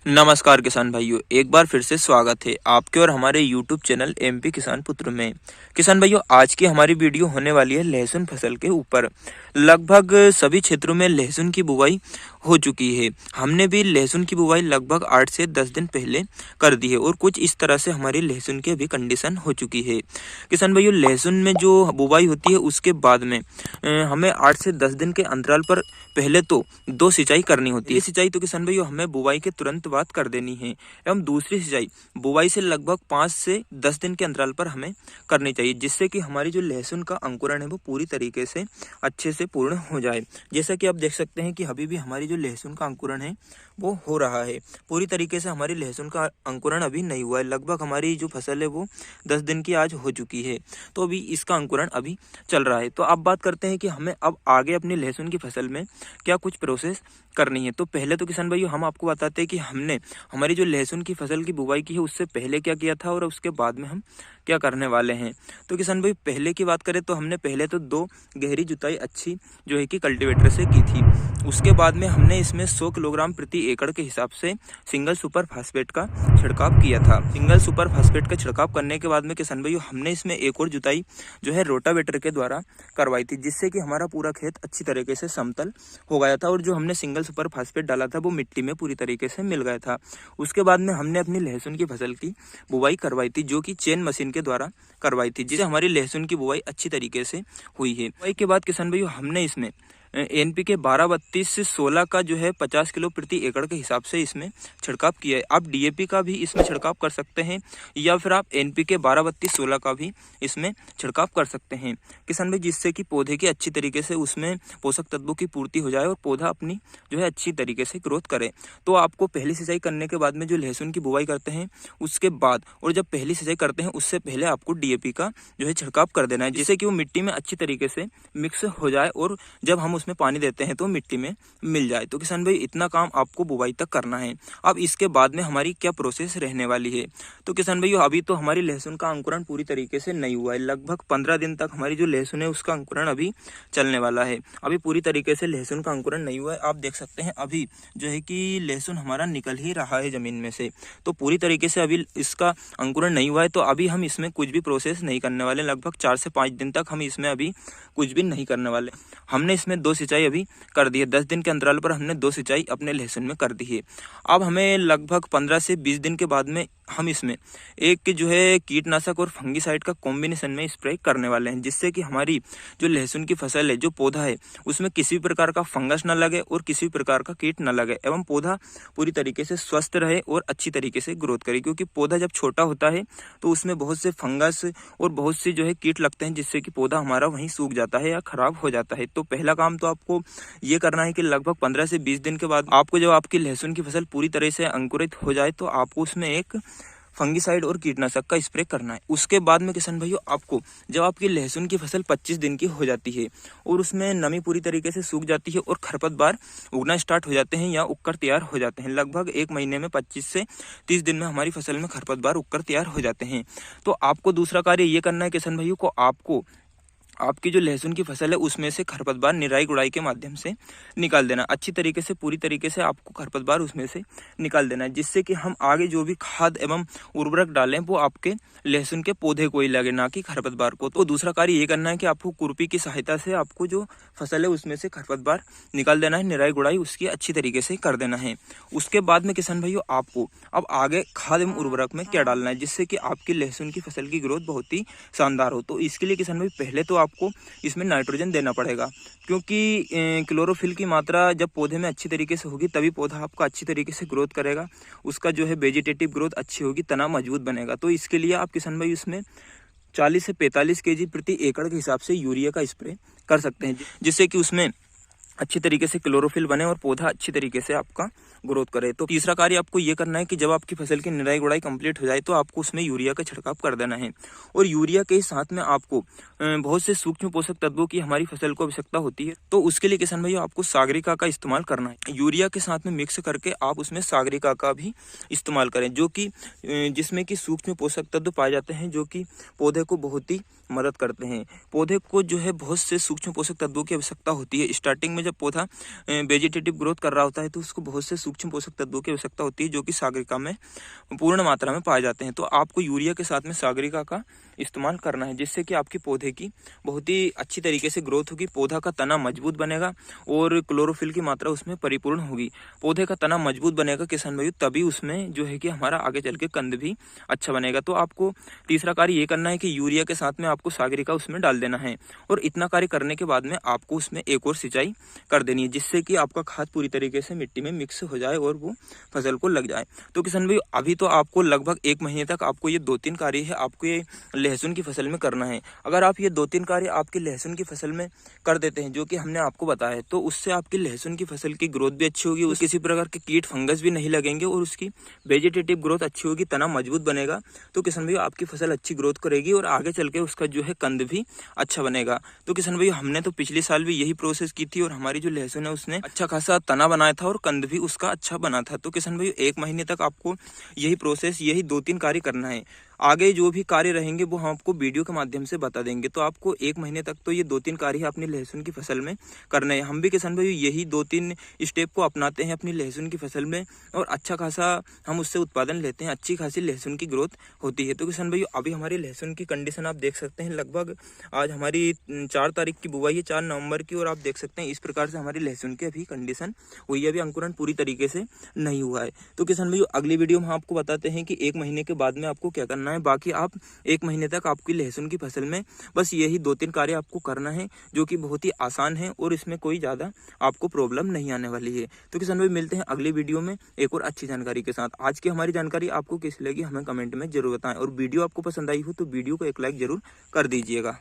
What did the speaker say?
नमस्कार किसान भाइयों, एक बार फिर से स्वागत है आपके और हमारे YouTube चैनल एमपी किसान पुत्र में। किसान भाइयों, आज की हमारी वीडियो होने वाली है लहसुन फसल के ऊपर। लगभग सभी क्षेत्रों में लहसुन की बुवाई हो चुकी है। हमने भी लहसुन की बुवाई लगभग 8 से 10 दिन पहले कर दी है और कुछ इस तरह से हमारी लहसुन की अभी कंडीशन हो चुकी है। किसान भाइयों, लहसुन में जो बुवाई होती है उसके बाद में हमें 8 से 10 दिन के अंतराल पर पहले तो 2 सिंचाई करनी होती है। सिंचाई तो किसान भाइयों हमें बुवाई के तुरंत बाद कर देनी है एवं दूसरी सिंचाई बुवाई से लगभग 5 से 10 दिन के अंतराल पर हमें करनी चाहिए, जिससे कि हमारी जो लहसुन का अंकुरण है वो पूरी तरीके से अच्छे से पूर्ण हो जाए। जैसा कि आप देख सकते हैं कि अभी भी हमारी जो लहसुन का अंकुरण है वो हो रहा है। पूरी तरीके से हमारी लहसुन का अंकुरण अभी नहीं हुआ है। लगभग हमारी जो फसल है वो 10 दिन की आज हो चुकी है, तो अभी इसका अंकुरण अभी चल रहा है। तो अब बात करते हैं कि हमें अब आगे अपनी लहसुन की फसल में क्या कुछ प्रोसेस करनी है। तो पहले तो किसान भाइयों हम आपको बताते हैं कि हमने हमारी जो लहसुन की फसल की बुवाई की है उससे पहले क्या किया था और उसके बाद में हम क्या करने वाले हैं। तो किसान भाई पहले की बात करें तो हमने पहले तो 2 गहरी जुताई अच्छी जो है कि कल्टीवेटर से की थी। उसके बाद में हमने इसमें 100 किलोग्राम प्रति एकड़ के हिसाब से सिंगल सुपर फास्फेट का छिड़काव किया था। सिंगल सुपर फास्फेट का छिड़काव करने के बाद में किसान भाइयों हमने इसमें एक और जुताई जो है रोटावेटर के द्वारा करवाई थी, जिससे कि हमारा पूरा खेत अच्छी तरीके से समतल हो गया था और जो हमने सिंगल सुपर फास्फेट डाला था वो मिट्टी में पूरी तरीके से मिल गया था। उसके बाद में हमने अपनी लहसुन की फसल की बुवाई करवाई थी, जो कि चेन मशीन के द्वारा करवाई थी, जिससे हमारी लहसुन की बुवाई अच्छी तरीके से हुई है। बुवाई के बाद किसान भाइयों हमने इसमें एनपीके 12-32 से 16 का जो है 50 किलो प्रति एकड़ के हिसाब से इसमें छिड़काव किया है। आप डीएपी का भी इसमें छिड़काव कर सकते हैं या फिर आप एनपीके 12-32-16 का भी इसमें छिड़काव कर सकते हैं किसान भाई, जिससे कि पौधे की अच्छी तरीके से उसमें पोषक तत्वों की पूर्ति हो जाए और पौधा अपनी जो है अच्छी तरीके से ग्रोथ करे। तो आपको पहली सिंचाई करने के बाद में जो लहसुन की बुवाई करते हैं उसके बाद और जब पहली सिंचाई करते हैं उससे पहले आपको डीएपी का जो है छिड़काव कर देना है, जिससे कि वो मिट्टी में अच्छी तरीके से मिक्स हो जाए और जब हम उसमें पानी देते हैं तो मिट्टी में मिल जाए। तो किसान भाई इतना काम आपको बुवाई तक करना है। अब इसके बाद में हमारी क्या प्रोसेस रहने वाली है। तो किसान भाइयों अभी तो हमारी लहसुन का अंकुरण पूरी तरीके से नहीं हुआ है। लगभग 15 दिन तक हमारी जो लहसुन है उसका अंकुरण अभी चलने वाला है। अभी पूरी तरीके से लहसुन का अंकुरण नहीं हुआ है। आप देख सकते हैं अभी जो है कि लहसुन हमारा निकल ही रहा है जमीन में से। तो पूरी तरीके से अभी इसका अंकुरण नहीं हुआ है, तो अभी हम इसमें कुछ भी प्रोसेस नहीं करने वाले। लगभग 4 से 5 दिन तक हम इसमें अभी कुछ भी नहीं करने वाले। हमने इसमें 2 सिंचाई अभी कर दी है। 10 दिन के अंतराल पर हमने 2 सिंचाई अपने लहसुन में कर दी है। अब हमें लगभग 15 से 20 दिन के बाद में हम इसमें एक जो है कीटनाशक और फंगीसाइड का कॉम्बिनेशन में स्प्रे करने वाले हैं, जिससे कि हमारी जो लहसुन की फसल है, जो पौधा है, उसमें किसी भी प्रकार का फंगस न लगे और किसी भी प्रकार का कीट न लगे एवं पौधा पूरी तरीके से स्वस्थ रहे और अच्छी तरीके से ग्रोथ करे। क्योंकि पौधा जब छोटा होता है तो उसमें बहुत से फंगस और बहुत सी जो है कीट लगते हैं, जिससे कि पौधा हमारा वहीं सूख जाता है या खराब हो जाता है। तो पहला काम तो आपको ये करना है कि लगभग 15 से 20 दिन के बाद आपको जब आपकी लहसुन की फसल पूरी तरह से अंकुरित हो जाए तो आपको उसमें एक फंगीसाइड और कीटनाशक का स्प्रे करना है। उसके बाद में किसान भाइयों आपको जब आपकी लहसुन की फसल 25 दिन की हो जाती है और उसमें नमी पूरी तरीके से सूख जाती है और खरपतवार उगना स्टार्ट हो जाते हैं या उगकर तैयार हो जाते हैं, लगभग 1 महीने में 25 से 30 दिन में हमारी फसल में खरपतवार उगकर तैयार हो जाते हैं, तो आपको दूसरा कार्य ये करना है किसान भाइयों को, आपको आपकी जो लहसुन की फसल है उसमें से खरपतवार निराई गुड़ाई के माध्यम से निकाल देना। अच्छी तरीके से पूरी तरीके से आपको खरपतवार उसमें से निकाल देना है, जिससे कि हम आगे जो भी खाद एवं उर्वरक डालें वो आपके लहसुन के पौधे को ही लगे, ना कि खरपतवार को। तो दूसरा कार्य ये करना है कि आपको खुरपी की सहायता से आपको जो फसल है उसमें से खरपतवार निकाल देना है, निराई गुड़ाई उसकी अच्छी तरीके से कर देना है। उसके बाद में किसान भाइयों आपको अब आगे खाद एवं उर्वरक में क्या डालना है, जिससे कि आपकी लहसुन की फसल की ग्रोथ बहुत ही शानदार हो। तो इसके लिए किसान भाई पहले तो आपको इसमें नाइट्रोजन देना पड़ेगा, क्योंकि क्लोरोफिल की मात्रा जब पौधे में अच्छी तरीके से होगी तभी पौधा आपका अच्छी तरीके से ग्रोथ करेगा, उसका जो है वेजिटेटिव ग्रोथ अच्छी होगी, तना मजबूत बनेगा। तो इसके लिए आप किसान भाई उसमें 40 से 45 केजी प्रति एकड़ के हिसाब से यूरिया का स्प्रे कर सकते हैं, जिससे कि उसमें अच्छी तरीके से क्लोरोफिल बने और पौधा अच्छी तरीके से आपका ग्रोथ करे। तो तीसरा कार्य आपको ये करना है कि जब आपकी फसल की निराई गुड़ाई कंप्लीट हो जाए तो आपको उसमें यूरिया का छिड़काव कर देना है। और यूरिया के साथ में आपको बहुत से सूक्ष्म पोषक तत्वों की हमारी फसल को आवश्यकता होती है, तो उसके लिए किसान भाइयों आपको सागरिका का इस्तेमाल करना है। यूरिया के साथ में मिक्स करके आप उसमें सागरिका का भी इस्तेमाल करें, जो कि जिसमें कि सूक्ष्म पोषक तत्व पाए जाते हैं, जो कि पौधे को बहुत ही मदद करते हैं। पौधे को जो है बहुत से सूक्ष्म पोषक तत्वों की आवश्यकता होती है। स्टार्टिंग में जब पौधा वेजिटेटिव ग्रोथ कर रहा होता है तो उसको बहुत से सूक्ष्म पोषक तत्वों की आवश्यकता होती है, जो कि सागरिका में पूर्ण मात्रा में पाए जाते हैं। तो आपको यूरिया के साथ में सागरिका का इस्तेमाल करना है, जिससे कि आपके पौधे की बहुत ही अच्छी तरीके से ग्रोथ होगी, पौधा का तना मजबूत बनेगा और क्लोरोफिल की मात्रा उसमें परिपूर्ण होगी। पौधे का तना मजबूत बनेगा किसान भाई, तभी उसमें जो है कि हमारा आगे चल के कंद भी अच्छा बनेगा। तो आपको तीसरा कार्य ये करना है कि यूरिया के साथ में आपको सागरिका उसमें डाल देना है, और इतना कार्य करने के बाद में आपको उसमें एक और सिंचाई कर देनी है, जिससे कि आपका खाद पूरी तरीके से मिट्टी में मिक्स हो जाए और वो फसल को लग जाए। तो किसान भाई अभी तो आपको लगभग 1 महीने तक आपको ये 2-3 कार्य है आपको ये लहसुन की फसल में करना है। अगर आप ये 2-3 कार्य आपके लहसुन की फसल में कर देते हैं, जो कि हमने आपको बताया है, तो उससे आपकी लहसुन की फसल की ग्रोथ भी अच्छी होगी, किसी प्रकार के कीट फंगस भी नहीं लगेंगे और उसकी वेजिटेटिव ग्रोथ अच्छी होगी, तना मजबूत बनेगा। तो किसान भाई आपकी फसल अच्छी ग्रोथ करेगी और आगे चल के उसका जो है कंद भी अच्छा बनेगा। तो किसान भाई हमने तो पिछले साल भी यही प्रोसेस की थी और हमारी जो लहसुन है उसने अच्छा खासा तना बनाया था और कंद भी उसका अच्छा बना था। तो किसान भाई 1 महीने तक आपको यही प्रोसेस, यही 2-3 कार्य करना है। आगे जो भी कार्य रहेंगे वो हम आपको वीडियो के माध्यम से बता देंगे। तो आपको 1 महीने तक तो ये 2-3 कार्य अपनी लहसुन की फसल में करने हैं। हम भी किसान भाई यही 2-3 स्टेप को अपनाते हैं अपनी लहसुन की फसल में और अच्छा खासा हम उससे उत्पादन लेते हैं, अच्छी खासी लहसुन की ग्रोथ होती है। तो किसान भाई अभी हमारी लहसुन की कंडीशन आप देख सकते हैं, लगभग आज हमारी 4 तारीख की बुआई है, 4 नवंबर की, और आप देख सकते हैं इस प्रकार से हमारी लहसुन की अभी कंडीशन हुई है। अभी अंकुरण पूरी तरीके से नहीं हुआ है। तो किसान भाई अगली वीडियो में हम आपको बताते हैं कि 1 महीने के बाद में आपको क्या करना है। बाकी आप 1 महीने तक आपकी लहसुन की फसल में बस यही 2-3 कार्य आपको करना है, जो कि बहुत ही आसान है और इसमें कोई ज्यादा आपको प्रॉब्लम नहीं आने वाली है। तो किसान भाई मिलते हैं अगली वीडियो में एक और अच्छी जानकारी के साथ। आज की हमारी जानकारी आपको कैसी लगी हमें कमेंट में जरूर बताएं, और वीडियो आपको पसंद आई हो तो वीडियो को एक लाइक जरूर कर दीजिएगा।